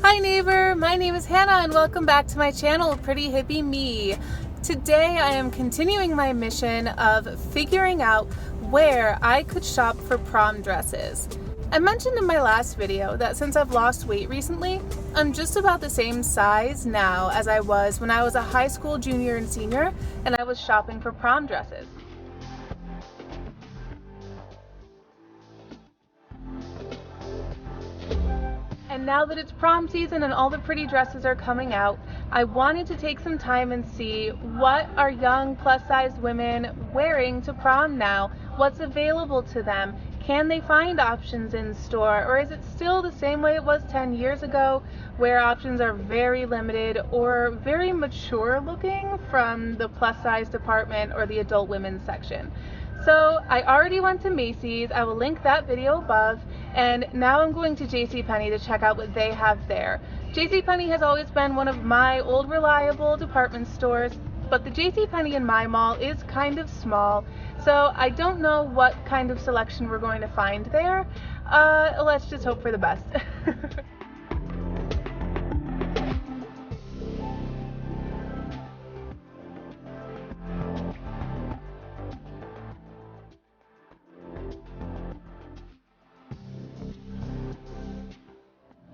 Hi neighbor, my name is Hannah and welcome back to my channel, Pretty Hippie Me. Today I am continuing my mission of figuring out where I could shop for prom dresses. I mentioned in my last video that since I've lost weight recently, I'm just about the same size now as I was when I was a high school junior and senior and I was shopping for prom dresses. And now that it's prom season and all the pretty dresses are coming out, I wanted to take some time and see what are young plus-sized women wearing to prom now, what's available to them, can they find options in store, or is it still the same way it was 10 years ago where options are very limited or very mature looking from the plus-size department or the adult women's section. So I already went to Macy's, I will link that video above, and now I'm going to JCPenney to check out what they have there. JCPenney has always been one of my old reliable department stores, but the JCPenney in my mall is kind of small, so I don't know what kind of selection we're going to find there. Let's just hope for the best.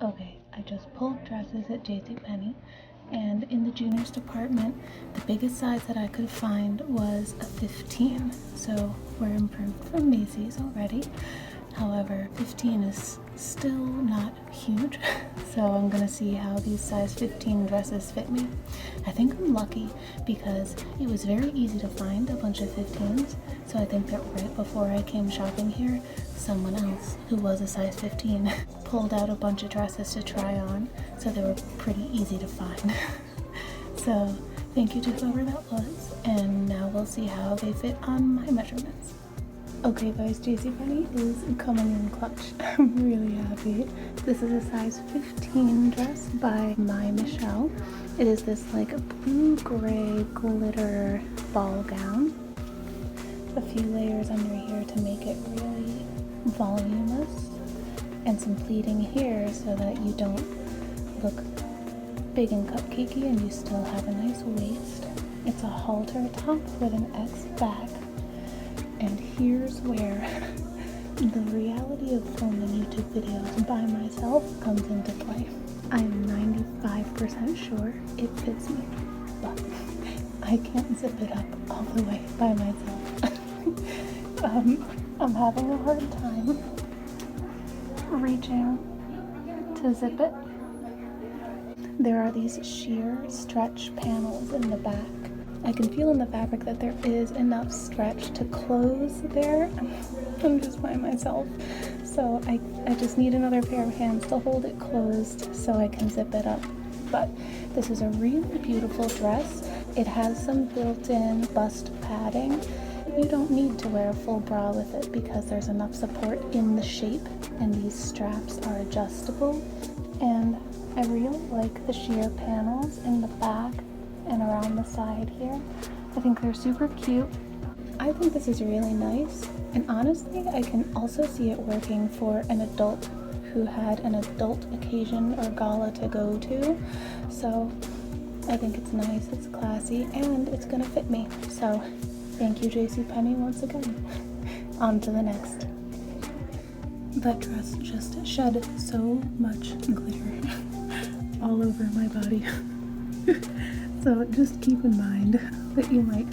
Okay, I just pulled dresses at JCPenney, and in the juniors department, the biggest size that I could find was a 15. So we're improved from Macy's already. However, 15 is still not huge, so I'm gonna see how these size 15 dresses fit me. I think I'm lucky because it was very easy to find a bunch of 15s, so I think that right before I came shopping here, someone else who was a size 15 pulled out a bunch of dresses to try on, so they were pretty easy to find. So thank you to whoever that was, and now we'll see how they fit on my measurements. Okay guys, JCPenney is coming in clutch. I'm really happy. This is a size 15 dress by My Michelle. It is this like blue-gray glitter ball gown. A few layers under here to make it really voluminous, and some pleating here so that you don't look big and cupcakey and you still have a nice waist. It's a halter top with an X back. And here's where the reality of filming YouTube videos by myself comes into play. I am 95% sure it fits me, but I can't zip it up all the way by myself. I'm having a hard time reaching to zip it. There are these sheer stretch panels in the back. I can feel in the fabric that there is enough stretch to close there. I'm just by myself, so I just need another pair of hands to hold it closed so I can zip it up. But this is a really beautiful dress. It has some built-in bust padding. You don't need to wear a full bra with it because there's enough support in the shape, and these straps are adjustable. And I really like the sheer panels in the back and around the side here. I think they're super cute. I think this is really nice, and honestly I can also see it working for an adult who had an adult occasion or gala to go to. So I think it's nice, it's classy, and it's gonna fit me. So thank you JCPenney once again. On to the next. That dress just shed so much glitter all over my body. So just keep in mind that you might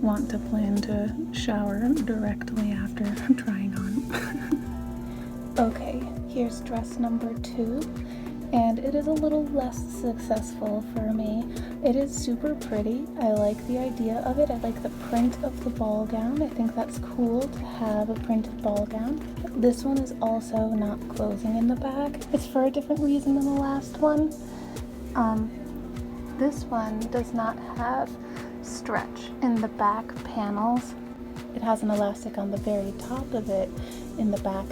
want to plan to shower directly after trying on. Okay, here's dress number 2, and it is a little less successful for me. It is super pretty. I like the idea of it. I like the print of the ball gown. I think that's cool to have a printed ball gown. This one is also not closing in the back. It's for a different reason than the last one. This one does not have stretch in the back panels. It has an elastic on the very top of it in the back,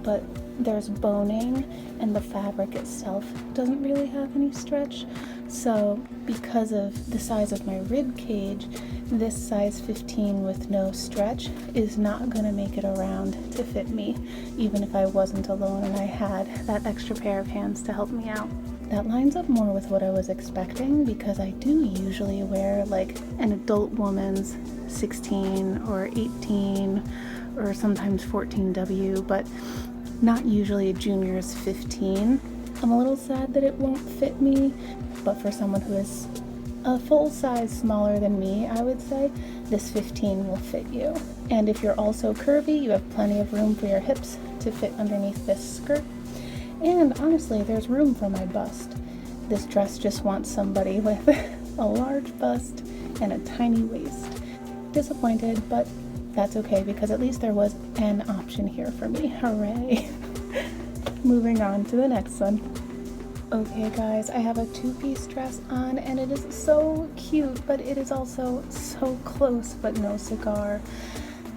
but there's boning and the fabric itself doesn't really have any stretch. So because of the size of my rib cage, this size 15 with no stretch is not gonna make it around to fit me, even if I wasn't alone and I had that extra pair of hands to help me out. That lines up more with what I was expecting, because I do usually wear like an adult woman's 16 or 18 or sometimes 14W, but not usually a junior's 15. I'm a little sad that it won't fit me, but for someone who is a full size smaller than me, I would say this 15 will fit you. And if you're also curvy, you have plenty of room for your hips to fit underneath this skirt. And honestly, there's room for my bust. This dress just wants somebody with a large bust and a tiny waist. Disappointed, but that's okay, because at least there was an option here for me. Hooray! Moving on to the next one. Okay guys, I have a two-piece dress on and it is so cute, but it is also so close but no cigar.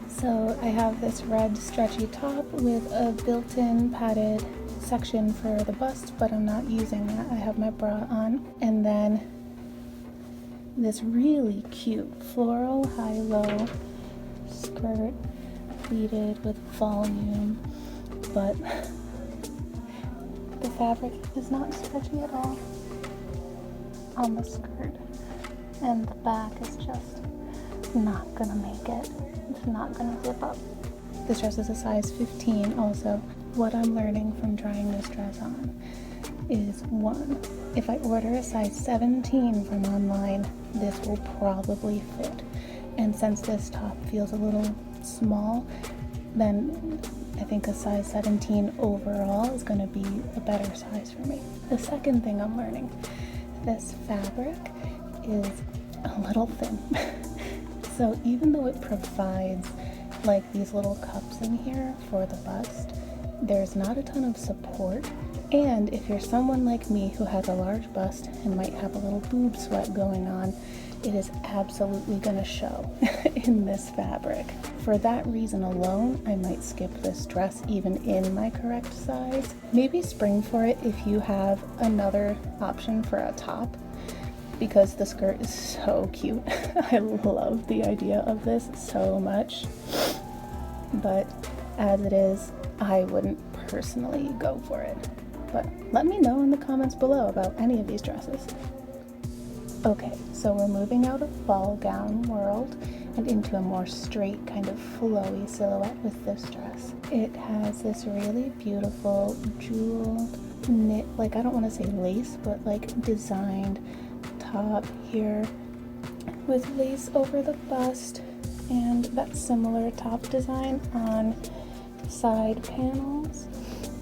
So I have this red stretchy top with a built-in padded section for the bust, but I'm not using that. I have my bra on. And then this really cute floral high-low skirt pleated with volume, but the fabric is not stretchy at all on the skirt, and the back is just not gonna make it. It's not gonna zip up. This dress is a size 15 also. What I'm learning from trying this dress on is, one, if I order a size 17 from online, this will probably fit. And since this top feels a little small, then I think a size 17 overall is going to be a better size for me. The second thing I'm learning, this fabric is a little thin. So even though it provides like these little cups in here for the bust, there's not a ton of support. And if you're someone like me who has a large bust and might have a little boob sweat going on, it is absolutely gonna show in this fabric. For that reason alone, I might skip this dress even in my correct size. Maybe spring for it if you have another option for a top, because the skirt is so cute. I love the idea of this so much. But as it is, I wouldn't personally go for it. But let me know in the comments below about any of these dresses. Okay, so we're moving out of ball gown world and into a more straight kind of flowy silhouette with this dress. It has this really beautiful jeweled knit, like I don't want to say lace, but like designed top here with lace over the bust, and that similar top design on side panels.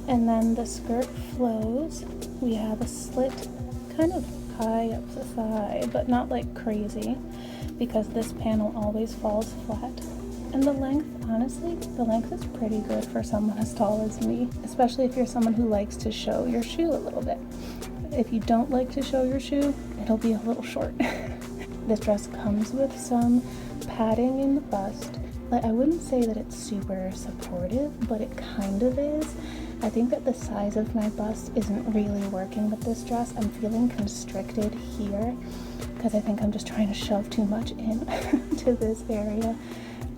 And then the skirt flows. We have a slit kind of high up the thigh, but not like crazy, because this panel always falls flat. And the length, honestly, the length is pretty good for someone as tall as me, especially if you're someone who likes to show your shoe a little bit. If you don't like to show your shoe, it'll be a little short. This dress comes with some padding in the bust. Like, I wouldn't say that it's super supportive, but it kind of is. I think that the size of my bust isn't really working with this dress. I'm feeling constricted here because I think I'm just trying to shove too much in to this area.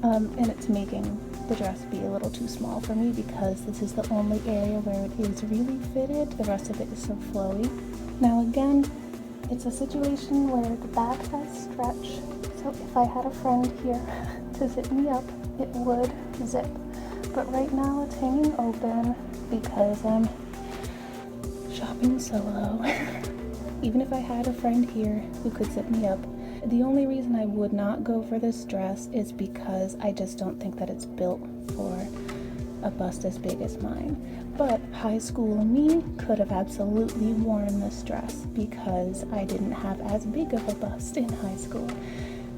And it's making the dress be a little too small for me, because this is the only area where it is really fitted. The rest of it is so flowy. Now again, it's a situation where the back has stretch. So if I had a friend here to zip me up, it would zip. But right now it's hanging open because I'm shopping solo. Even if I had a friend here who could zip me up, the only reason I would not go for this dress is because I just don't think that it's built for a bust as big as mine. But high school me could have absolutely worn this dress because I didn't have as big of a bust in high school.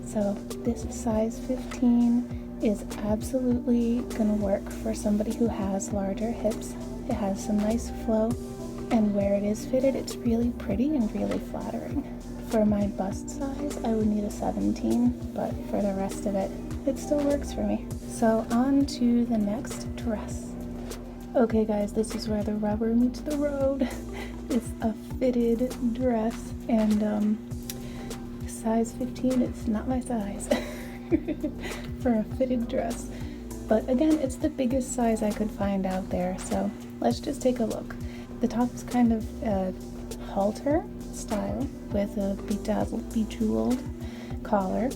So this size 15 is absolutely gonna work for somebody who has larger hips. It has some nice flow, and where it is fitted, it's really pretty and really flattering. For my bust size, I would need a 17, but for the rest of it, it still works for me. So on to the next dress. Okay guys, this is where the rubber meets the road. It's a fitted dress, and size 15, it's not my size for a fitted dress. But again, it's the biggest size I could find out there, so let's just take a look. The top is kind of a halter style with a bejeweled collar.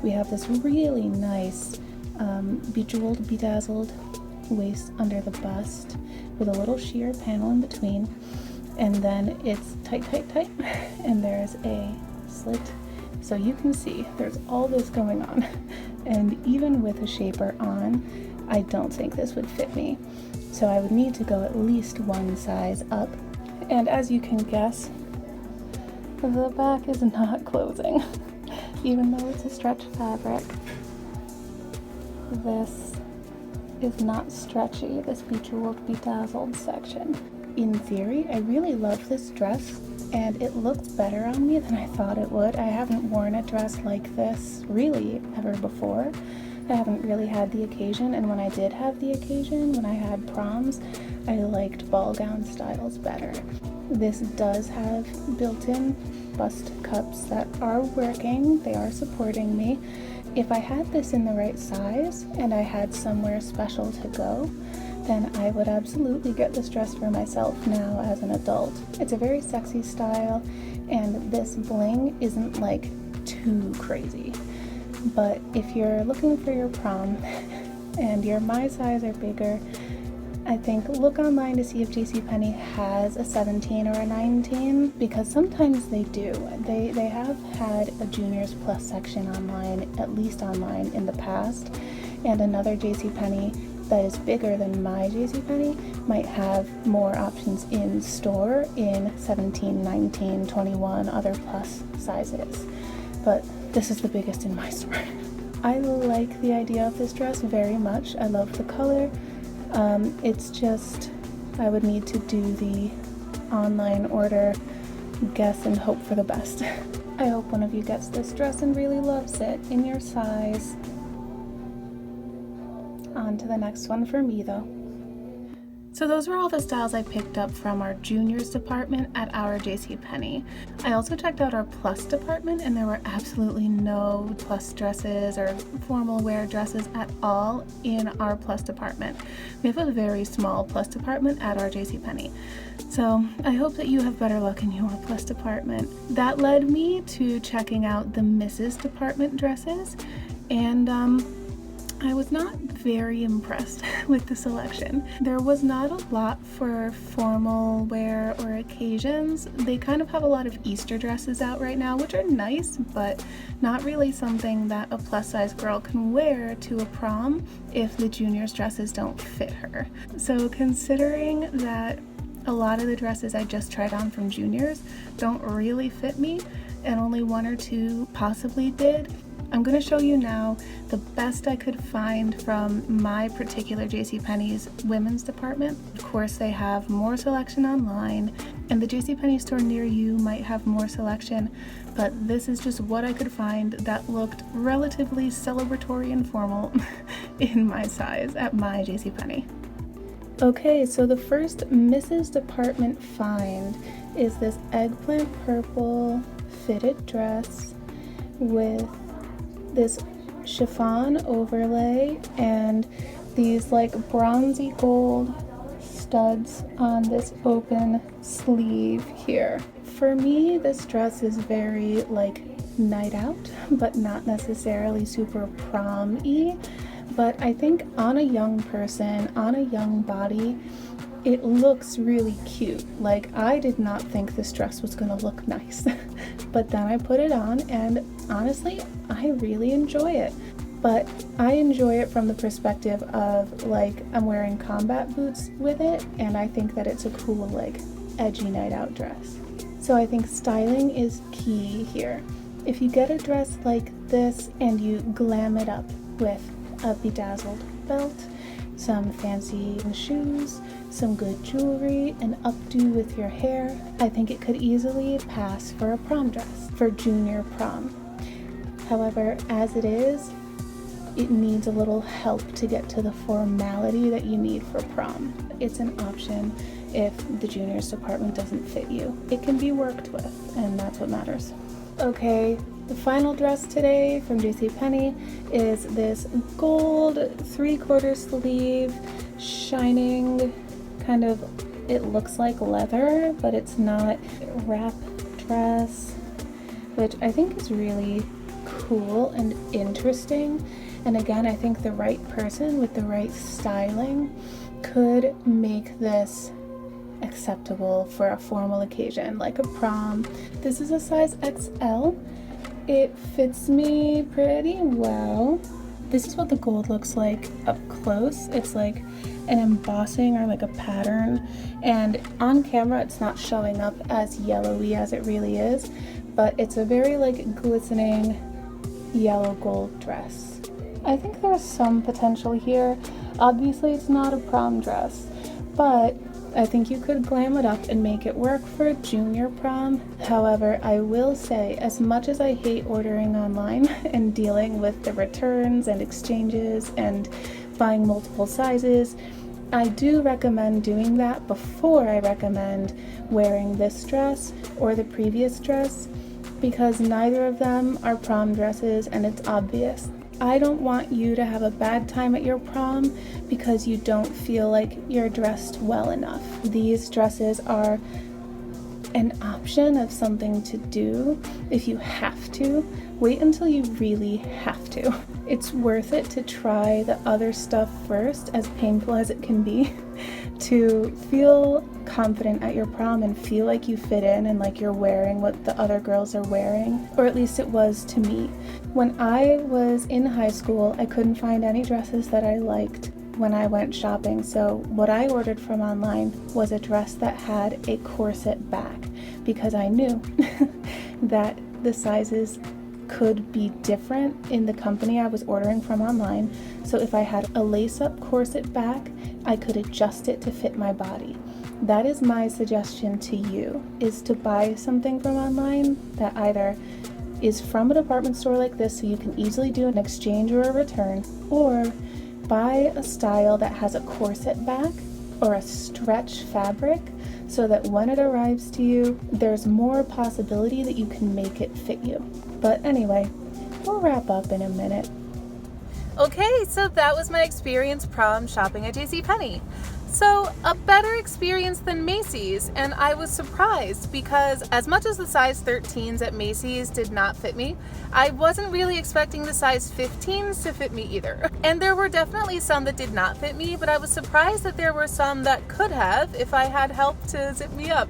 We have this really nice bejeweled, bedazzled waist under the bust with a little sheer panel in between, and then it's tight, and there's a slit, so you can see there's all this going on. And even with a shaper on, I don't think this would fit me, so I would need to go at least one size up. And as you can guess, the back is not closing. Even though it's a stretch fabric, this is not stretchy, this bejeweled, bedazzled section. In theory, I really love this dress, and it looks better on me than I thought it would. I haven't worn a dress like this really ever before. I haven't really had the occasion, and when I did have the occasion, when I had proms, I liked ball gown styles better. This does have built-in bust cups that are working, they are supporting me. If I had this in the right size and I had somewhere special to go, then I would absolutely get this dress for myself now as an adult. It's a very sexy style, and this bling isn't like too crazy. But if you're looking for your prom and you're my size or bigger, I think look online to see if JCPenney has a 17 or a 19, because sometimes they do. They have had a juniors plus section online, at least online in the past, and another JCPenney that is bigger than my JCPenney might have more options in store in 17, 19, 21, other plus sizes. But this is the biggest in my store. I like the idea of this dress very much. I love the color. It's just, I would need to do the online order, guess and hope for the best. I hope one of you gets this dress and really loves it in your size. On to the next one for me though. So those were all the styles I picked up from our juniors department at our JCPenney. I also checked out our plus department, and there were absolutely no plus dresses or formal wear dresses at all in our plus department. We have a very small plus department at our JCPenney. So I hope that you have better luck in your plus department. That led me to checking out the Mrs. department dresses, and I was not very impressed with the selection. There was not a lot for formal wear or occasions. They kind of have a lot of Easter dresses out right now, which are nice, but not really something that a plus size girl can wear to a prom if the juniors dresses don't fit her. So considering that a lot of the dresses I just tried on from juniors don't really fit me, and only one or two possibly did, I'm going to show you now the best I could find from my particular JCPenney's women's department. Of course, they have more selection online, and the JCPenney store near you might have more selection, but this is just what I could find that looked relatively celebratory and formal in my size at my JCPenney. Okay, so the first Mrs. department find is this eggplant purple fitted dress with this chiffon overlay and these like bronzy gold studs on this open sleeve here. For me, this dress is very like night out, but not necessarily super prom-y. But I think on a young person, on a young body, it looks really cute. Like, I did not think this dress was gonna look nice, but then I put it on and honestly, I really enjoy it. But I enjoy it from the perspective of like, I'm wearing combat boots with it, and I think that it's a cool, like, edgy night out dress. So I think styling is key here. If you get a dress like this and you glam it up with a bedazzled belt, some fancy shoes, some good jewelry, and updo with your hair, I think it could easily pass for a prom dress, for junior prom. However, as it is, it needs a little help to get to the formality that you need for prom. It's an option if the juniors department doesn't fit you. It can be worked with, and that's what matters. Okay, the final dress today from JCPenney is this gold 3/4 sleeve, shining, kind of, it looks like leather, but it's not, wrap dress, which I think is really cool and interesting. And again, I think the right person with the right styling could make this acceptable for a formal occasion like a prom. This is a size XL. It fits me pretty well. This is what the gold looks like up close. It's like an embossing or like a pattern, and on camera it's not showing up as yellowy as it really is, but it's a very like glistening yellow gold dress. I think there's some potential here. Obviously it's not a prom dress, but I think you could glam it up and make it work for junior prom. However, I will say, as much as I hate ordering online and dealing with the returns and exchanges and buying multiple sizes, I do recommend doing that before I recommend wearing this dress or the previous dress, because neither of them are prom dresses and it's obvious. I don't want you to have a bad time at your prom because you don't feel like you're dressed well enough. These dresses are an option of something to do if you have to. Wait until you really have to. It's worth it to try the other stuff first, as painful as it can be, to feel confident at your prom and feel like you fit in and like you're wearing what the other girls are wearing, or at least it was to me. When I was in high school, I couldn't find any dresses that I liked when I went shopping, so what I ordered from online was a dress that had a corset back, because I knew that the sizes could be different in the company I was ordering from online. So if I had a lace-up corset back, I could adjust it to fit my body. That is my suggestion to you, is to buy something from online that either is from a department store like this so you can easily do an exchange or a return, or buy a style that has a corset back or a stretch fabric so that when it arrives to you, there's more possibility that you can make it fit you. But anyway, we'll wrap up in a minute. Okay, so that was my experience prom shopping at JCPenney. So a better experience than Macy's, and I was surprised because as much as the size 13s at Macy's did not fit me, I wasn't really expecting the size 15s to fit me either. And there were definitely some that did not fit me, but I was surprised that there were some that could have if I had help to zip me up.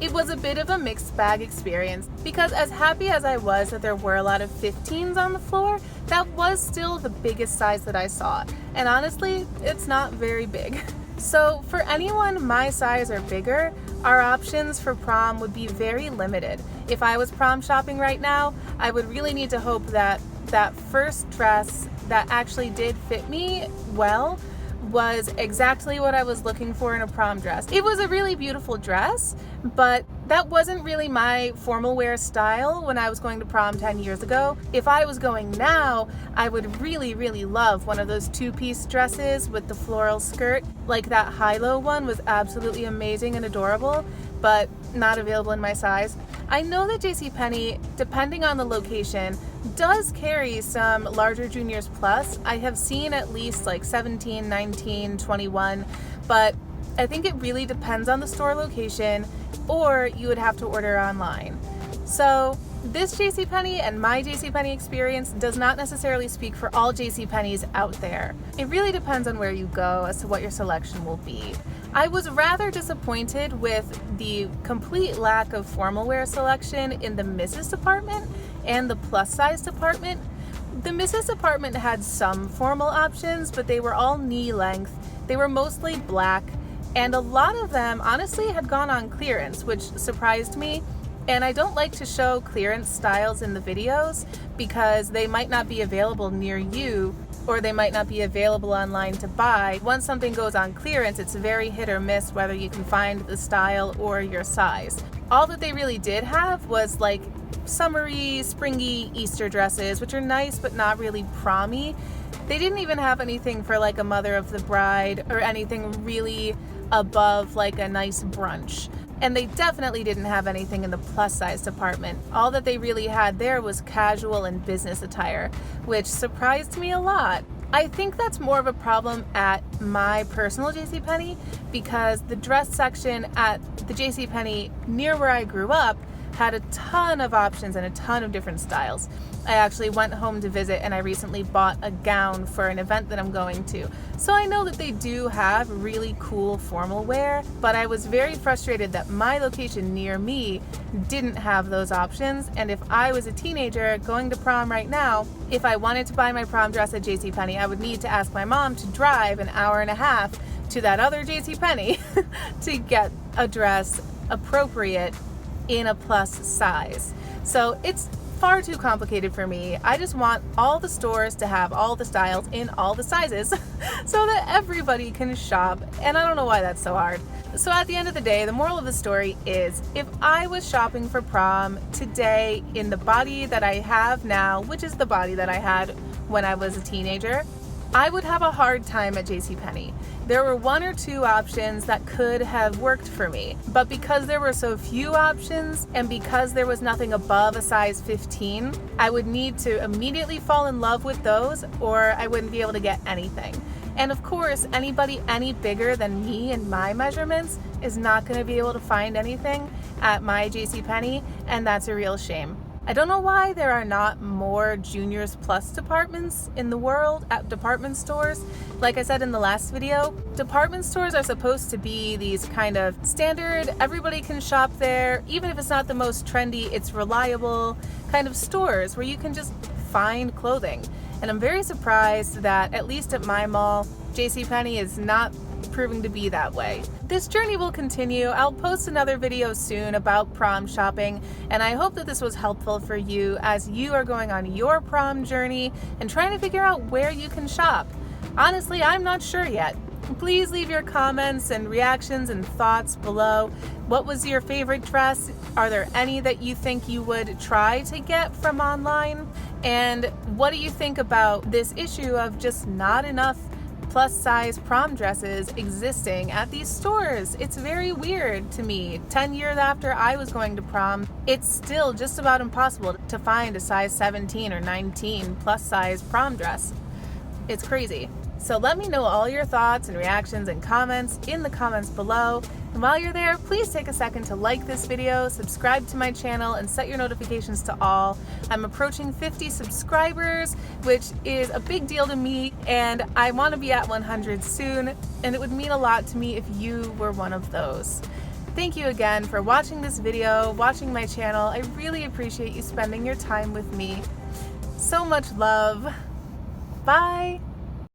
It was a bit of a mixed bag experience because as happy as I was that there were a lot of 15s on the floor, that was still the biggest size that I saw. And honestly, it's not very big. So for anyone my size or bigger, our options for prom would be very limited. If I was prom shopping right now, I would really need to hope that that first dress that actually did fit me well was exactly what I was looking for in a prom dress. It was a really beautiful dress, but that wasn't really my formal wear style when I was going to prom 10 years ago. If I was going now, I would really, really love one of those two-piece dresses with the floral skirt. Like that high-low one was absolutely amazing and adorable, but not available in my size. I know that JCPenney, depending on the location, does carry some larger juniors plus. I have seen at least like 17, 19, 21, but I think it really depends on the store location, or you would have to order online. So this JCPenney and my JCPenney experience does not necessarily speak for all JCPenneys out there. It really depends on where you go as to what your selection will be. I was rather disappointed with the complete lack of formal wear selection in the Mrs. department and the plus size department. The Mrs. department had some formal options, but they were all knee length. They were mostly black, and a lot of them honestly had gone on clearance, which surprised me. And I don't like to show clearance styles in the videos because they might not be available near you, or they might not be available online to buy. Once something goes on clearance, it's very hit or miss whether you can find the style or your size. All that they really did have was like summery, springy Easter dresses, which are nice but not really prom-y. They didn't even have anything for like a mother of the bride or anything really above like a nice brunch. And they definitely didn't have anything in the plus size department. All that they really had there was casual and business attire, which surprised me a lot. I think that's more of a problem at my personal JCPenney because the dress section at the JCPenney near where I grew up had a ton of options and a ton of different styles. I actually went home to visit and I recently bought a gown for an event that I'm going to. So I know that they do have really cool formal wear, but I was very frustrated that my location near me didn't have those options. And if I was a teenager going to prom right now, if I wanted to buy my prom dress at JCPenney, I would need to ask my mom to drive an hour and a half to that other JCPenney to get a dress appropriate in a plus size. So it's far too complicated for me. I just want all the stores to have all the styles in all the sizes so that everybody can shop, and I don't know why that's so hard. So at the end of the day, the moral of the story is if I was shopping for prom today in the body that I have now, which is the body that I had when I was a teenager, I would have a hard time at JCPenney. There were one or two options that could have worked for me, but because there were so few options and because there was nothing above a size 15, I would need to immediately fall in love with those or I wouldn't be able to get anything. And of course, anybody any bigger than me and my measurements is not going to be able to find anything at my JCPenney, and that's a real shame. I don't know why there are not more juniors plus departments in the world at department stores. Like I said in the last video, department stores are supposed to be these kind of standard, everybody can shop there, even if it's not the most trendy, it's reliable kind of stores where you can just find clothing. And I'm very surprised that at least at my mall, JCPenney is not proving to be that way. This journey will continue. I'll post another video soon about prom shopping, and I hope that this was helpful for you as you are going on your prom journey and trying to figure out where you can shop. Honestly, I'm not sure yet. Please leave your comments and reactions and thoughts below. What was your favorite dress? Are there any that you think you would try to get from online? And what do you think about this issue of just not enough plus size prom dresses existing at these stores? It's very weird to me. 10 years after I was going to prom, it's still just about impossible to find a size 17 or 19 plus size prom dress. It's crazy. So let me know all your thoughts and reactions and comments in the comments below. And while you're there, please take a second to like this video, subscribe to my channel, and set your notifications to all. I'm approaching 50 subscribers, which is a big deal to me, and I want to be at 100 soon, and it would mean a lot to me if you were one of those. Thank you again for watching this video, watching my channel. I really appreciate you spending your time with me. So much love. Bye!